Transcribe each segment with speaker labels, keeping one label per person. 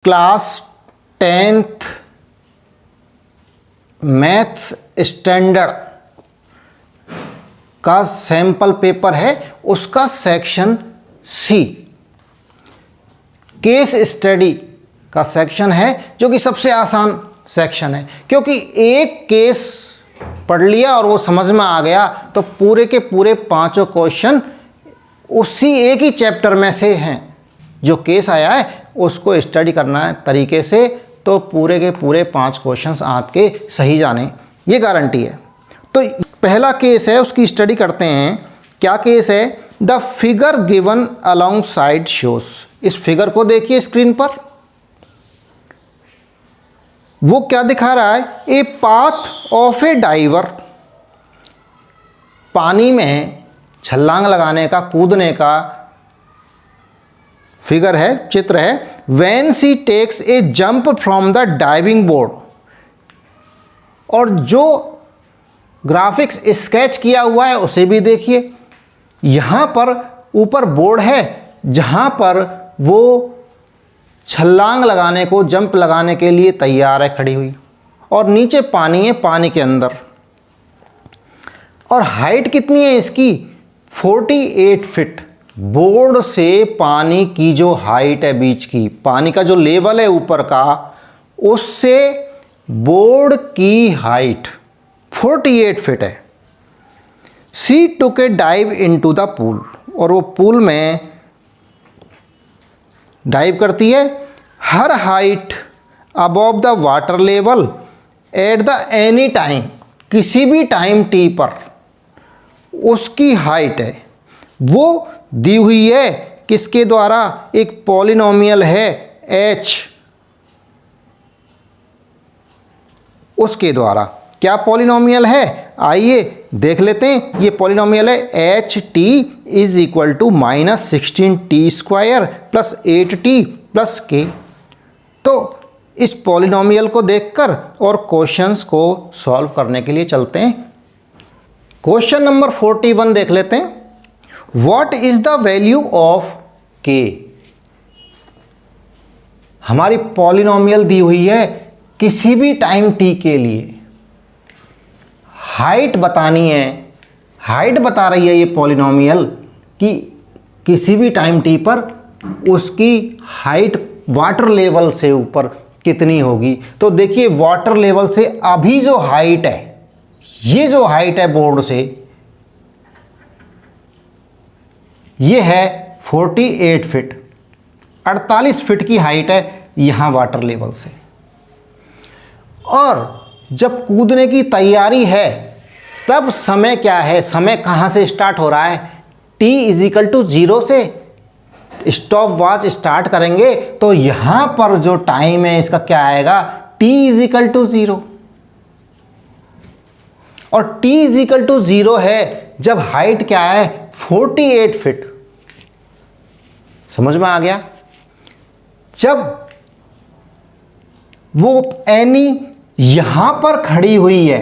Speaker 1: Class 10th maths standard का sample paper है, उसका सेक्शन सी केस स्टडी का सेक्शन है, जो कि सबसे आसान सेक्शन है, क्योंकि एक केस पढ़ लिया और वो समझ में आ गया तो पूरे के पूरे पांचों क्वेश्चन उसी एक ही चैप्टर में से हैं। जो केस आया है उसको स्टडी करना है तरीके से, तो पूरे के पूरे 5 क्वेश्चंस आपके सही जाने, ये गारंटी है। तो पहला केस है, उसकी स्टडी करते हैं। क्या केस है? The figure given alongside shows. इस फिगर को देखिए स्क्रीन पर, वो क्या दिखा रहा है? A path of a diver, पानी में छलांग लगाने का, कूदने का फिगर है, चित्र है। When she takes a jump from the diving board, और जो ग्राफिक्स स्केच किया हुआ है उसे भी देखिए। यहां पर ऊपर बोर्ड है जहां पर वो छलांग लगाने को, जंप लगाने के लिए तैयार है, खड़ी हुई, और नीचे पानी है, पानी के अंदर। और हाइट कितनी है इसकी? 48 फीट। बोर्ड से पानी की जो हाइट है, बीच की पानी का जो लेवल है ऊपर का, उससे बोर्ड की हाइट 48 फीट है। She took a dive into the pool, और वो पूल में डाइव करती है। Her height above the water level at the any time, किसी भी टाइम टी पर उसकी हाइट है वो दी हुई है। किसके द्वारा? एक पॉलिनोमियल है h, उसके द्वारा। क्या पॉलिनोमियल है? आइए देख लेते हैं। ये पॉलिनोमियल है H T is equal to -16t² plus 8t plus k। तो इस पॉलिनोमियल को देखकर और क्वेश्चंस को सॉल्व करने के लिए चलते हैं। क्वेश्चन नंबर 41 देख लेते हैं। What is the value of k? हमारी पॉलिनोमियल दी हुई है किसी भी टाइम t के लिए, हाइट बतानी है। हाइट बता रही है ये पॉलिनोमियल कि किसी भी टाइम t पर उसकी हाइट वाटर लेवल से ऊपर कितनी होगी। तो देखिए वाटर लेवल से अभी जो हाइट है, ये जो हाइट है बोर्ड से, ये है 48 फीट, 48 फीट की हाइट है यहाँ वाटर लेवल से। और जब कूदने की तैयारी है तब समय क्या है? समय कहाँ से स्टार्ट हो रहा है? t = 0 से स्टॉप वॉच स्टार्ट करेंगे तो यहाँ पर जो टाइम है इसका क्या आएगा? t = 0। और t = 0 है जब हाइट क्या है? 48 फीट। समझ में आ गया? जब वो एनी यहां पर खड़ी हुई है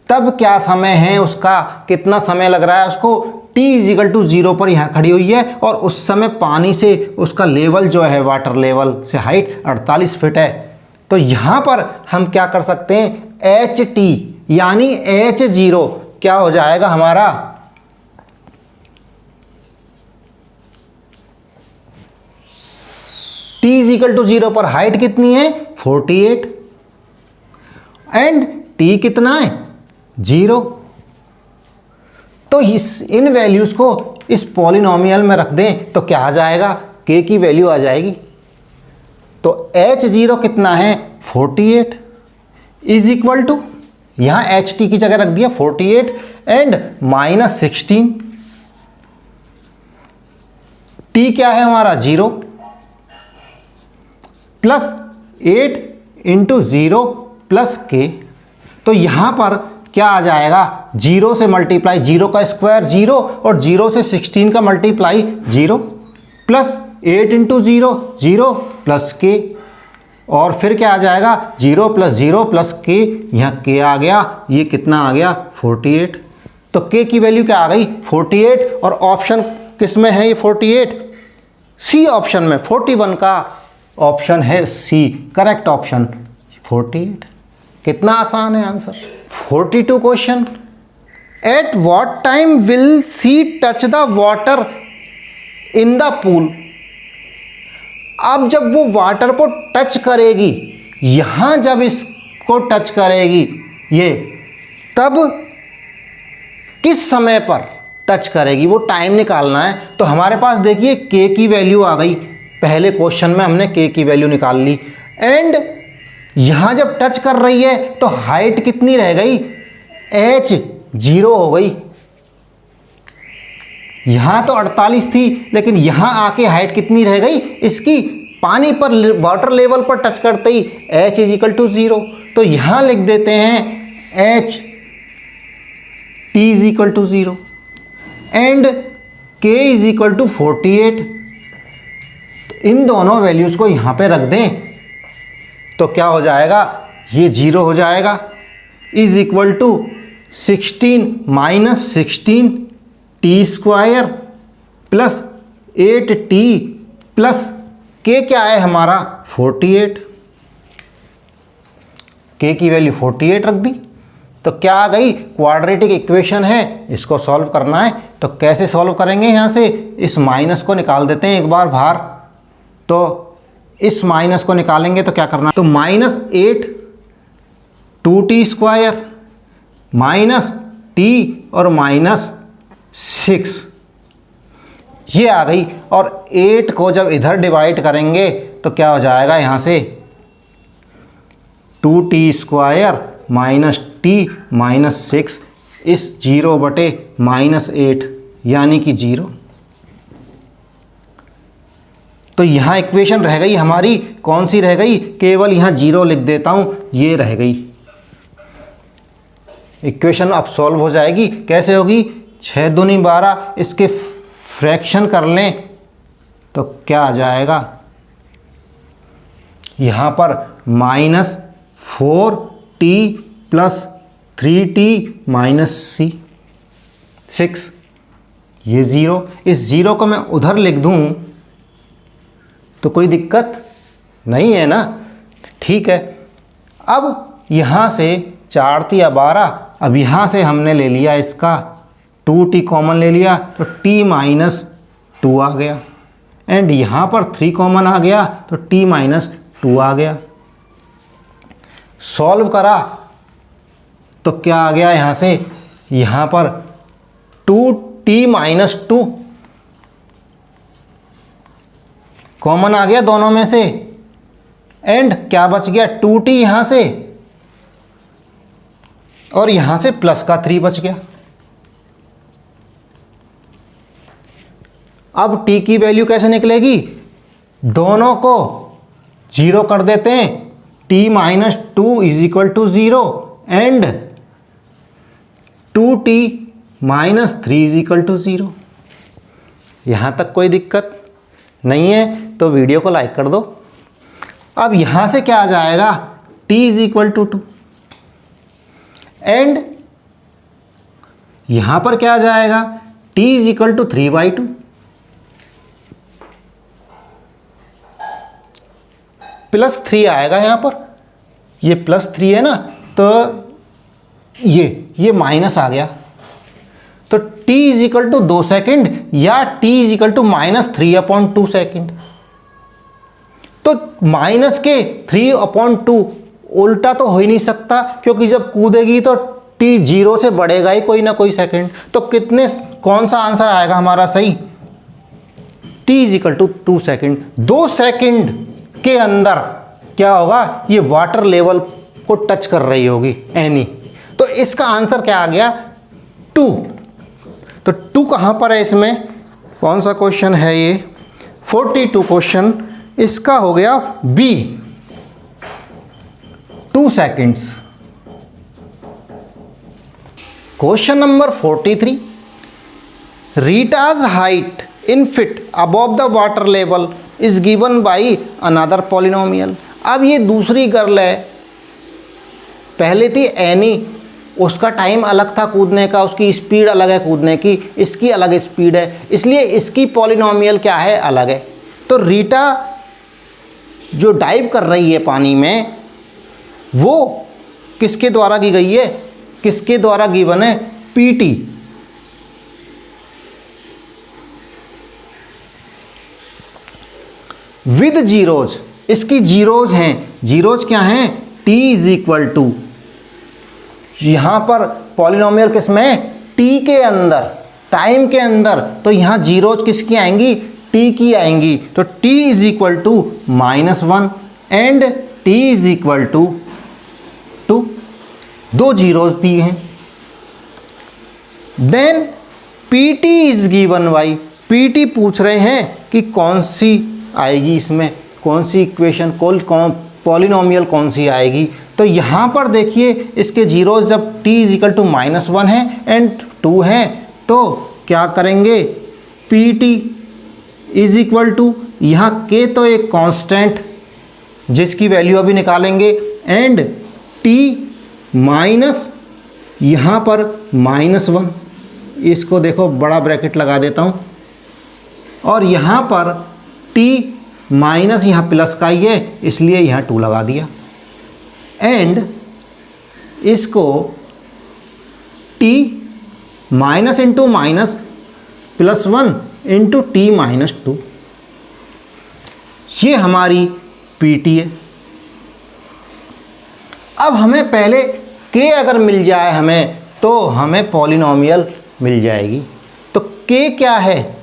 Speaker 1: तब क्या समय है उसका? कितना समय लग रहा है उसको? t = 0 पर यहां खड़ी हुई है, और उस समय पानी से उसका लेवल जो है, वाटर लेवल से हाइट 48 फीट है। तो यहां पर हम क्या कर सकते हैं? एच टी यानी h0 क्या हो जाएगा हमारा? t = 0 पर हाइट कितनी है? 48, एंड t कितना है? 0। तो इन वैल्यूज को इस पॉलिनोमियल में रख दें तो क्या आ जाएगा? k की वैल्यू आ जाएगी। तो h0 कितना है? 48 इज इक्वल टू, यहां ht की जगह रख दिया 48 एंड -16। t क्या है हमारा? 0 प्लस 8 × 0 प्लस k। तो यहां पर क्या आ जाएगा? 0 से मल्टीप्लाई, 0 का स्क्वायर 0, और 0 से 16 का मल्टीप्लाई 0, प्लस 8 × 0 0 प्लस k। और फिर क्या आ जाएगा? 0 + 0 प्लस k। यहाँ k आ गया, ये कितना आ गया? 48। तो k की वैल्यू क्या आ गई? 48। और ऑप्शन किस में है ये 48? सी ऑप्शन में 41 का ऑप्शन है सी करेक्ट ऑप्शन 48। कितना आसान है answer. 42 question, at what time will see touch the water in the pool. अब जब वो वाटर को टच करेगी, यहां जब इसको टच करेगी ये, तब किस समय पर टच करेगी वो टाइम निकालना है। तो हमारे पास देखिए के की वैल्यू आ गई, पहले क्वेश्चन में हमने के की वैल्यू निकाल ली। एंड यहां जब टच कर रही है तो हाइट कितनी रह गई, h 0 हो गई। यहां तो 48 थी, लेकिन यहां आके हाइट कितनी रह गई इसकी, पानी पर वाटर लेवल पर टच करते ही h = 0। तो यहां लिख देते हैं h t = 0 एंड k = 48। तो इन दोनों वैल्यूज को यहां पे रख दें तो क्या हो जाएगा, ये 0 हो जाएगा। Is equal to 16 - 16 t² plus 8t plus k क्या है हमारा 48। k की वैल्यू 48 रख दी तो क्या आ गई, क्वाड्रेटिक इक्वेशन है, इसको सॉल्व करना है। तो कैसे सॉल्व करेंगे, यहाँ से इस माइनस को निकाल देते हैं एक बार बाहर। तो इस माइनस को निकालेंगे तो क्या करना है, तो -8 2t² माइनस t और -6 ये आ गई। और 8 को जब इधर डिवाइड करेंगे तो क्या हो जाएगा, यहाँ से 2t² माइनस t -6 इस 0/-8 यानी कि 0। तो यहाँ इक्वेशन रह गई हमारी, कौन सी रह गई, केवल यहाँ 0 लिख देता हूँ, ये रह गई इक्वेशन। अब सॉल्व हो जाएगी, कैसे होगी, 6 दूनी 12, इसके फ्रैक्शन कर लें तो क्या आ जाएगा, यहाँ पर -4t प्लस 3t - 6 ये 0। इस 0 को मैं उधर लिख दूँ तो कोई दिक्कत नहीं है ना, ठीक है। अब यहाँ से 4 × 12, अब यहाँ से हमने ले लिया इसका 2t कॉमन ले लिया तो t - 2 आ गया। एंड यहाँ पर 3 कॉमन आ गया तो t - 2 आ गया। सॉल्व करा तो क्या आ गया, यहाँ से यहाँ पर 2t - 2 कॉमन आ गया दोनों में से। एंड क्या बच गया, 2t यहां से और यहां से प्लस का 3 बच गया। अब t की वैल्यू कैसे निकलेगी, दोनों को 0 कर देते हैं, t - 2 = 0 एंड 2t - 3 = 0। यहां तक कोई दिक्कत नहीं है तो वीडियो को लाइक कर दो। अब यहां से क्या आ जाएगा, t = 2 एंड यहां पर क्या आ जाएगा, t = 3/2 प्लस 3 आएगा। यहां पर ये +3 है ना, तो ये माइनस आ गया। तो t = 2 सेकेंड या t = -3/2 सेकेंड। तो माइनस के 3/2 उल्टा तो हो ही नहीं सकता, क्योंकि जब कूदेगी तो t 0 से बढ़ेगा ही कोई ना कोई सेकेंड। तो कौन सा आंसर आएगा हमारा सही, t = 2 सेकेंड। 2 सेकेंड के अंदर क्या होगा, ये वाटर लेवल को टच कर रही होगी एनी। तो इसका आंसर क्या आ गया, 2। तो 2 कहाँ पर है इसमें, कौन सा क्वेश्चन है ये, 42 क्वेश्चन, इसका हो गया B 2 seconds. Question number 43, Rita's height in feet above the water level is given by another polynomial. अब ये दूसरी गर्ल है, पहले थी एनी, उसका टाइम अलग था कूदने का, उसकी स्पीड अलग है कूदने की, इसकी अलग स्पीड है, इसलिए इसकी पॉलिनोमियल क्या है, अलग है। तो रीटा जो डाइव कर रही है पानी में वो किसके द्वारा की गई है, किसके द्वारा गिवन है, पीटी। विद जीरोज, इसकी जीरोज हैं, जीरोज क्या हैं, t इज इक्वल टू, यहाँ पर पॉलिनोमियल किसमें, t के अंदर, टाइम के अंदर, तो यहाँ जीरोज किसकी आएंगी, t की आएंगी। तो t is equal to -1 and t is equal to 2, दो जीरोज दिए हैं। Then pt is given by, pt पूछ रहे हैं कि कौन सी आएगी, इसमें कौन सी इक्वेशन, कौन पॉलिनोमियल कौन सी आएगी। तो यहाँ पर देखिए इसके जीरोज जब t इज इक्वल टू -1 है एंड 2 है तो क्या करेंगे, pt इज इक्वल टू, यहाँ k तो एक कांस्टेंट जिसकी वैल्यू अभी निकालेंगे, एंड t माइनस यहाँ पर -1, इसको देखो बड़ा ब्रैकेट लगा देता हूँ, और यहाँ पर t माइनस यहाँ प्लस का ही है इसलिए यहाँ 2 लगा दिया, एंड इसको t minus into minus +1 into t minus 2, ये हमारी pt है। अब हमें पहले k अगर मिल जाए हमें तो हमें पॉलिनोमियल मिल जाएगी। तो k क्या है,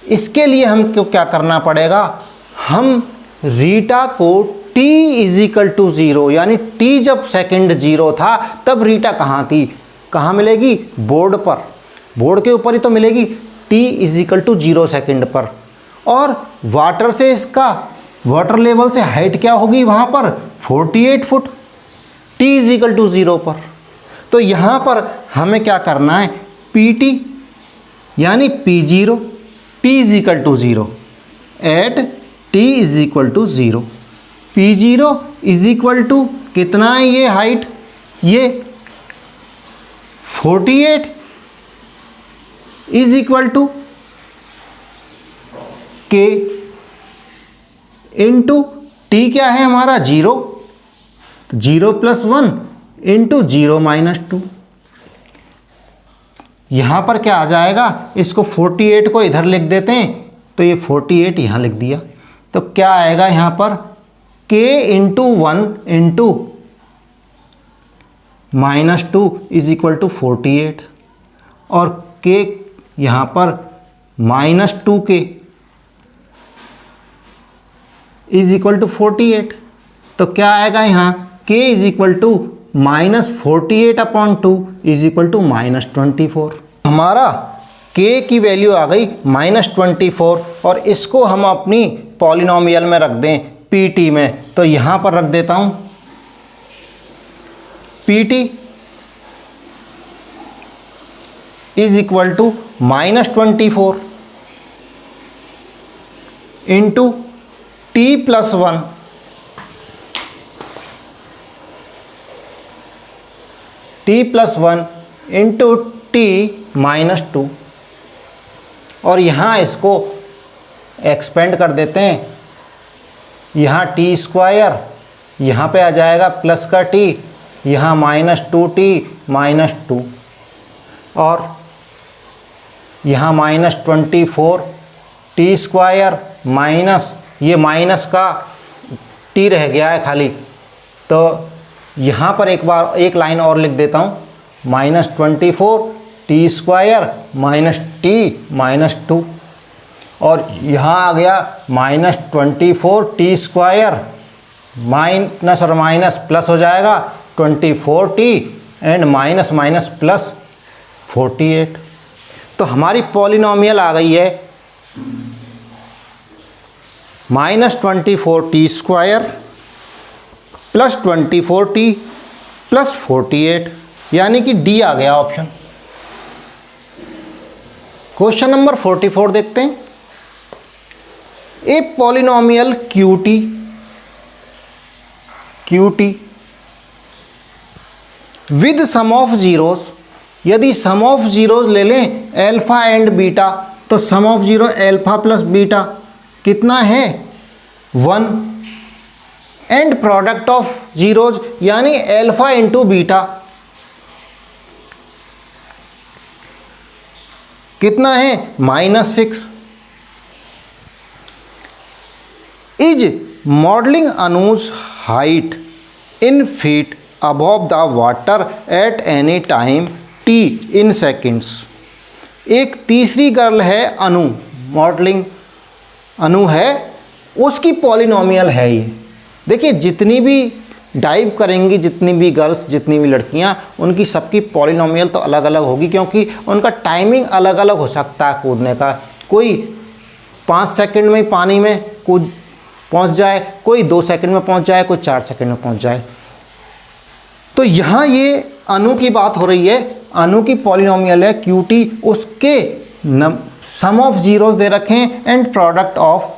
Speaker 1: इसके लिए हमको क्या करना पड़ेगा, हम रीटा को t इज इक्वल टू 0, यानी t जब सेकंड 0 था तब रीटा कहाँ थी, कहाँ मिलेगी, बोर्ड पर, बोर्ड के ऊपर ही तो मिलेगी, t is equal to 0 second पर। और वाटर से इसका, वाटर लेवल से हाइट क्या होगी वहाँ पर, 48 foot, t is equal to 0 पर। तो यहाँ पर हमें क्या करना है, pt यानी p0 t is equal to 0 at t is equal to 0, p0 is equal to कितना है, ये हाइट, ये 48 is equal to k into t क्या है हमारा 0, 0 + 1 इंटू 0 - 2। यहाँ पर क्या आ जाएगा, इसको 48 को इधर लिख देते हैं तो ये 48 यहाँ लिख दिया, तो क्या आएगा यहाँ पर k into 1 into -2 is equal to 48, और k यहाँ पर -2k इज इक्वल टू 48, तो क्या आएगा यहाँ k is equal to -48/2 is equal to -24। हमारा k की वैल्यू आ गई -24, और इसको हम अपनी पॉलिनोमियल में रख दें pt में, तो यहाँ पर रख देता हूँ pt is equal to -24 into t + 1 into t minus 2, और यहाँ इसको एक्सपेंड कर देते हैं, यहाँ t², यहाँ पे आ जाएगा प्लस का t, यहाँ -2t - 2, और यहाँ -24 t² माइनस, ये माइनस का t रह गया है खाली, तो यहाँ पर एक बार एक लाइन और लिख देता हूँ, -24 t² - t - 2, और यहाँ आ गया -24 t² माइनस और माइनस प्लस हो जाएगा 24t and minus minus plus 48। तो हमारी पॉलिनोमियल आ गई है -24 t² प्लस 24t प्लस 48, यानी कि डी आ गया ऑप्शन। क्वेश्चन नंबर 44 देखते हैं। A polynomial QT with sum of zeros, यदि सम ऑफ जीरोस ले लें अल्फा एंड बीटा, तो sum of zero alpha plus beta कितना है 1, एंड प्रोडक्ट ऑफ जीरोज यानी अल्फा इंटू बीटा कितना है -6 is modelling Anuj height in feet above the water at any time T in seconds. एक तीसरी गर्ल है अनु, modelling अनु है, उसकी पॉलिनोमियल है ये। देखिए जितनी भी डाइव करेंगी, जितनी भी गर्ल्स, जितनी भी लड़कियां, उनकी सबकी पॉलिनोमियल तो अलग अलग होगी, क्योंकि उनका टाइमिंग अलग अलग हो सकता है कूदने का। कोई 5 सेकंड में पानी में कूद पहुंच जाए, कोई 2 सेकंड में पहुंच जाए, कोई 4 सेकंड में पहुंच जाए। तो यहाँ ये अनु की बात हो रही है, अनु की पॉलिनोमियल है QT, उसके सम ऑफ जीरोस दे रखे हैं एंड प्रोडक्ट ऑफ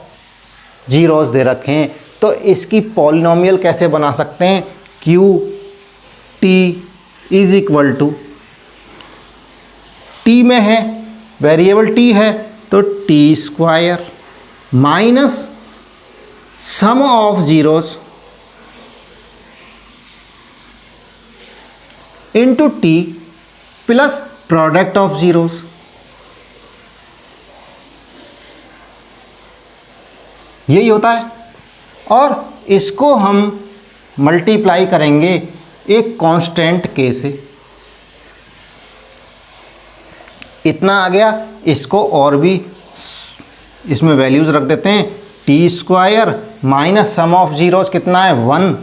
Speaker 1: जीरोस दे रखे हैं। तो इसकी पॉलिनोमियल कैसे बना सकते हैं? QT is equal to, T में है, वेरिएबल टी है तो T square minus sum of zeros into T plus product of zeros. यही होता है। और इसको हम मल्टीप्लाई करेंगे एक कांस्टेंट के से, इतना आ गया। इसको और भी इसमें वैल्यूज रख देते हैं, T square minus sum of zeros कितना है 1,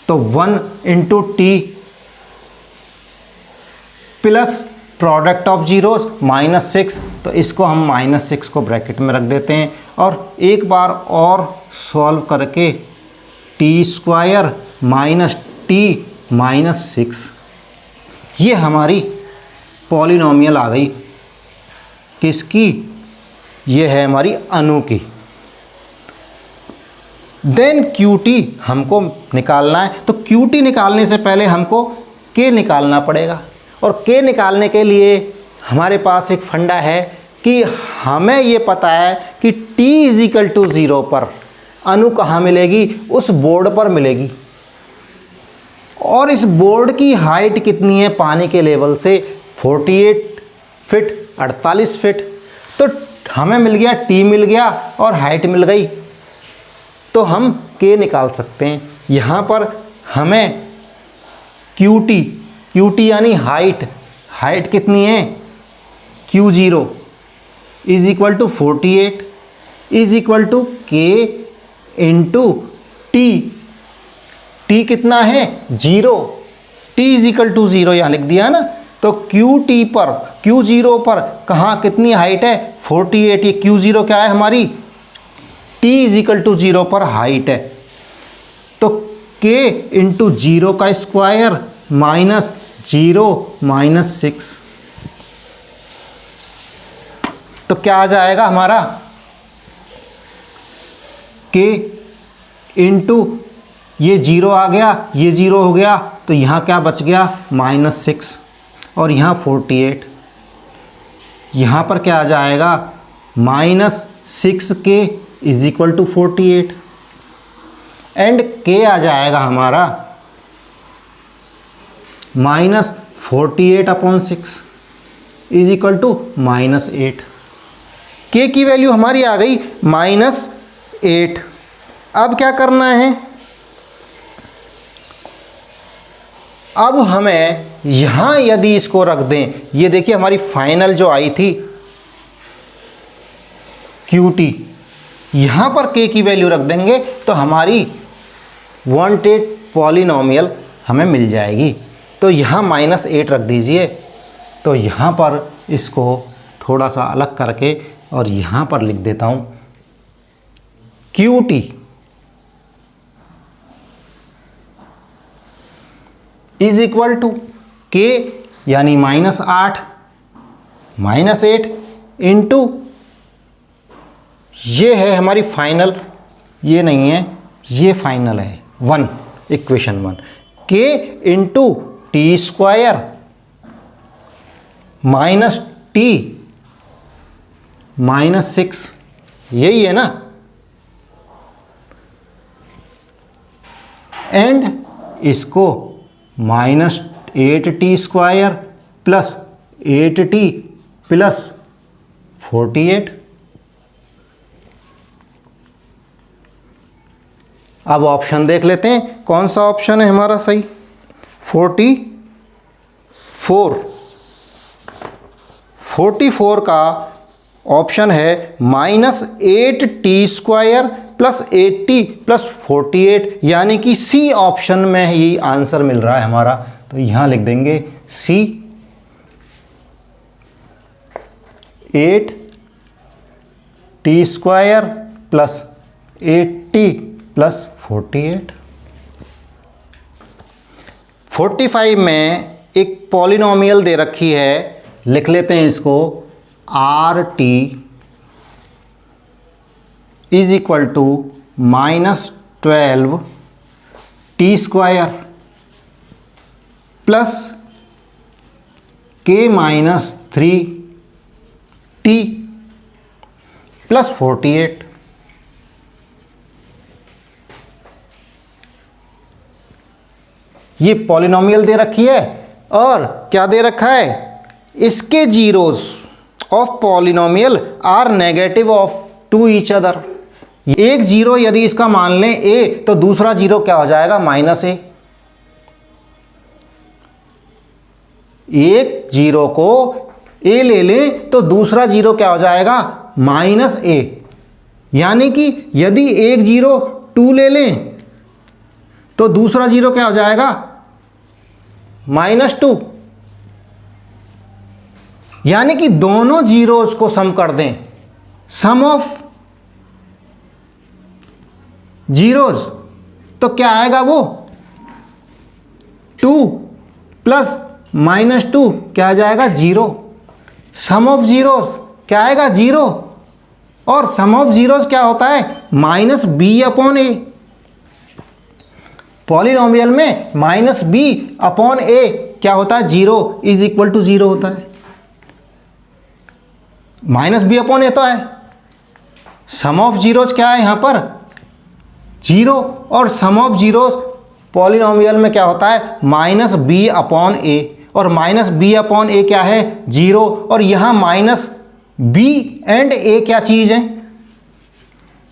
Speaker 1: तो 1 into T plus product of zeros -6, तो इसको हम -6 को ब्रैकेट में रख देते हैं। और एक बार और सॉल्व करके टी स्क्वायर माइनस टी -6, ये हमारी पॉलिनोमियल आ गई। किसकी? ये है हमारी अनु की। देन QT हमको निकालना है, तो QT निकालने से पहले हमको K निकालना पड़ेगा। और K निकालने के लिए हमारे पास एक फंडा है कि हमें ये पता है कि T इजिकल टू 0 पर अनु कहाँ मिलेगी? उस बोर्ड पर मिलेगी। और इस बोर्ड की हाइट कितनी है पानी के लेवल से? 48 फीट, 48 फीट। तो हमें मिल गया, T मिल गया और हाइट मिल गई, तो हम K निकाल सकते हैं। यहाँ पर हमें QT यानी हाइट कितनी है? Q0 is equal to 48 is equal to K into T कितना है? 0। T इज इक्वल टू 0 यहाँ लिख दिया ना। तो Q0 पर कहाँ कितनी हाइट है? 48। ये Q0 क्या है हमारी? T इज इक्वल टू 0 पर हाइट है। तो K इंटू 0 का स्क्वायर माइनस 0 -6, तो क्या आ जाएगा हमारा? K इंटू ये 0 आ गया, ये 0 हो गया, तो यहाँ क्या बच गया? -6 और यहाँ 48। यहाँ पर क्या आ जाएगा? -6K is equal to 48 and K आ जाएगा हमारा -48/6 इज इक्वल टू -8। K की वैल्यू हमारी आ गई -8। अब क्या करना है? अब हमें यहाँ यदि इसको रख दें, ये देखिए हमारी फाइनल जो आई थी QT, यहाँ पर K की वैल्यू रख देंगे तो हमारी वांटेड पॉलिनोमियल हमें मिल जाएगी। तो यहाँ -8 रख दीजिए। तो यहाँ पर इसको थोड़ा सा अलग करके और यहाँ पर लिख देता हूँ QT is equal to K यानी -8 इंटू ये है हमारी फाइनल, ये नहीं है, ये फाइनल है 1, equation 1। K into T square minus T -6, यही है ना। एंड इसको -8t² प्लस 8t प्लस 48। अब ऑप्शन देख लेते हैं कौन सा ऑप्शन है हमारा सही। 44 का ऑप्शन है -8t² प्लस 8t प्लस 48, यानी कि सी ऑप्शन में ही आंसर मिल रहा है हमारा। तो यहाँ लिख देंगे सी 8t² प्लस 8t प्लस 48। 45 में एक पॉलिनोमियल दे रखी है, लिख लेते हैं इसको RT is equal to -12t² plus k-3t plus 48। ये पॉलिनोमियल दे रखी है और क्या दे रखा है, इसके zeros of polynomial are negative of to each other. एक जीरो यदि इसका मान लें a तो दूसरा जीरो क्या हो जाएगा, -a। एक जीरो को a ले लें तो दूसरा जीरो क्या हो जाएगा, -a। यानी कि यदि एक जीरो 2 ले लें तो दूसरा जीरो क्या हो जाएगा, -2। यानी कि दोनों जीरोस को सम कर दें, सम ऑफ जीरोस, तो क्या आएगा वो 2 प्लस -2 क्या आ जाएगा, 0। सम ऑफ जीरोस क्या आएगा, 0। और सम ऑफ जीरोस क्या होता है, -b/a। पॉलिनोमियल में -b/a क्या होता है, 0 इज इक्वल टू 0 होता है। -b/a तो है, सम ऑफ जीरोस क्या है यहाँ पर, 0। और सम ऑफ जीरोस पॉलिनोमियल में क्या होता है, -b/a। और -b/a क्या है, 0। और यहाँ -b एंड a क्या चीज़ है,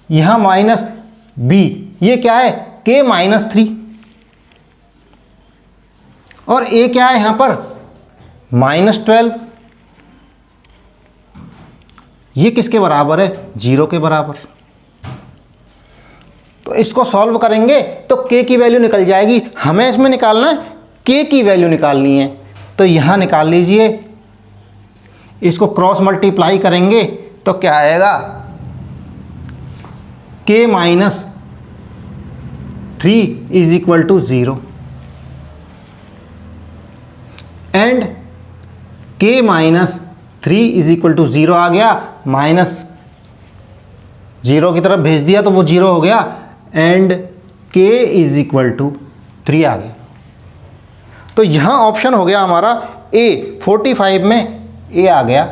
Speaker 1: यहाँ -b ये क्या है, k-3। और a क्या है यहाँ पर, -12। ये किसके बराबर है, 0 के बराबर। तो इसको सॉल्व करेंगे तो k की वैल्यू निकल जाएगी। हमें इसमें निकालना है k की वैल्यू निकालनी है, तो यहाँ निकाल लीजिए। इसको क्रॉस मल्टीप्लाई करेंगे तो क्या आएगा, k-3 is equal to 0 and k-3 is equal to 0 आ गया, -0 की तरफ भेज दिया तो वो 0 हो गया and k is equal to 3 आ गया। तो यहाँ ऑप्शन हो गया हमारा A। 45 में A आ गया।